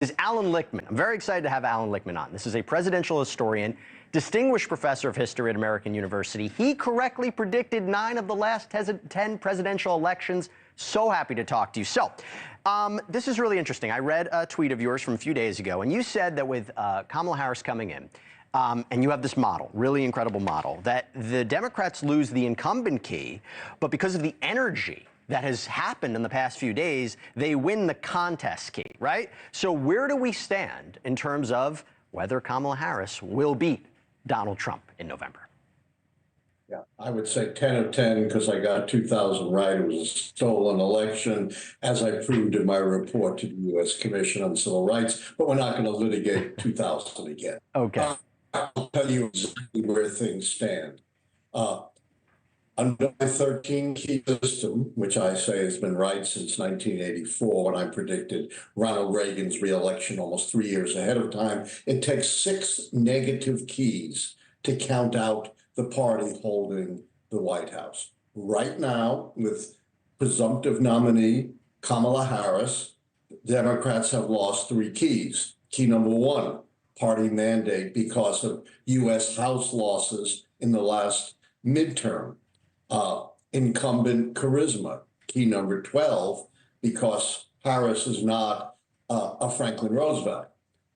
Is Allan Lichtman. I'm very excited to have Allan Lichtman on. This is a presidential historian, distinguished professor of history at American University. He correctly predicted 9 of the last 10 presidential elections. So happy to talk to you. So, this is really interesting. I read a tweet of yours from a few days ago, and you said that with Kamala Harris coming in, and you have this model, really incredible model, that the Democrats lose the incumbent key, but because of the energy that has happened in the past few days, they win the contest key, right? So where do we stand in terms of whether Kamala Harris will beat Donald Trump in November? Yeah, I would say 10 of 10 because I got 2000 right. It was a stolen election, as I proved in my report to the U.S. Commission on Civil Rights, but we're not going to litigate 2000 again. Okay. I'll tell you exactly where things stand. Under my 13 key system, which I say has been right since 1984, when I predicted Ronald Reagan's reelection almost 3 years ahead of time, it takes 6 negative keys to count out the party holding the White House. Right now, with presumptive nominee Kamala Harris, Democrats have lost 3 keys. Key number 1, party mandate because of U.S. House losses in the last midterm. Incumbent charisma, key number 12, because Harris is not a Franklin Roosevelt.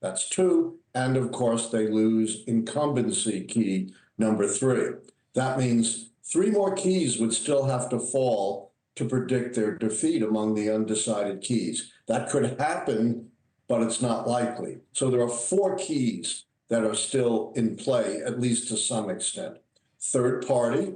That's 2. And of course, they lose incumbency, key number 3. That means 3 more keys would still have to fall to predict their defeat among the undecided keys. That could happen, but it's not likely. So there are 4 keys that are still in play, at least to some extent. Third party.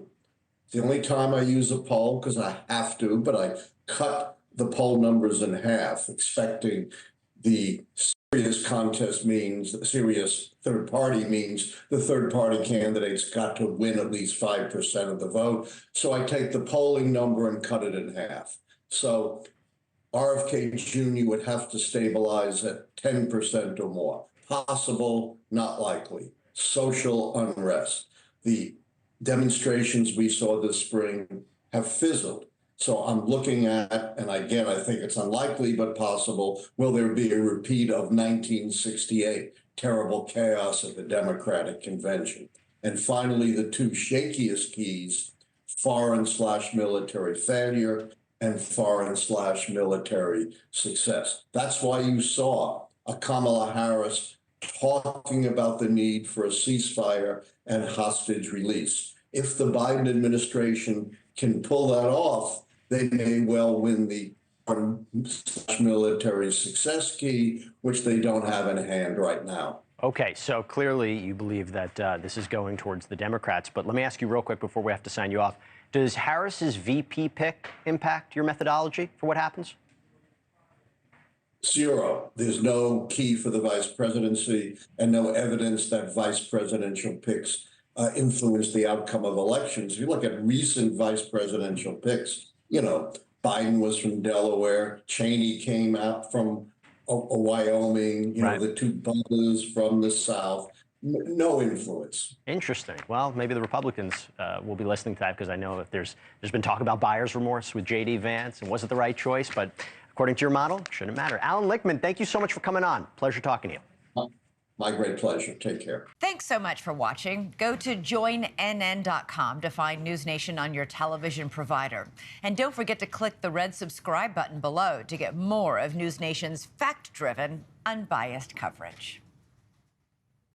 The only time I use a poll, because I have to, but I cut the poll numbers in half, expecting the serious contest means, the serious third party means the third party candidate's got to win at least 5% of the vote. So I take the polling number and cut it in half. So RFK Jr. would have to stabilize at 10% or more. Possible, not likely. Social unrest. The demonstrations we saw this spring have fizzled. So I'm looking at, and again, I think it's unlikely, but possible, will there be a repeat of 1968, terrible chaos at the Democratic Convention? And finally, the 2 shakiest keys, foreign/military failure and foreign/military success. That's why you saw a Kamala Harris talking about the need for a ceasefire and hostage release. If the Biden administration can pull that off, they may well win the military success key, which they don't have in hand right now. Okay, so clearly you believe that this is going towards the Democrats. But let me ask you real quick before we have to sign you off. Does Harris's VP pick impact your methodology for what happens? 0. There's no key for the vice presidency and no evidence that vice presidential picks influence the outcome of elections. If you look at recent vice presidential picks, you know, Biden was from Delaware, Cheney came out from Wyoming, you know, the 2 brothers from the South. No influence. Interesting. Well, maybe the Republicans will be listening to that, because I know that there's been talk about buyer's remorse with J.D. Vance, and was it the right choice? But according to your model, it shouldn't matter. Allan Lichtman, thank you so much for coming on. Pleasure talking to you. My great pleasure. Take care. Thanks so much for watching. Go to joinnn.com to find NewsNation on your television provider. And don't forget to click the red subscribe button below to get more of NewsNation's fact-driven, unbiased coverage.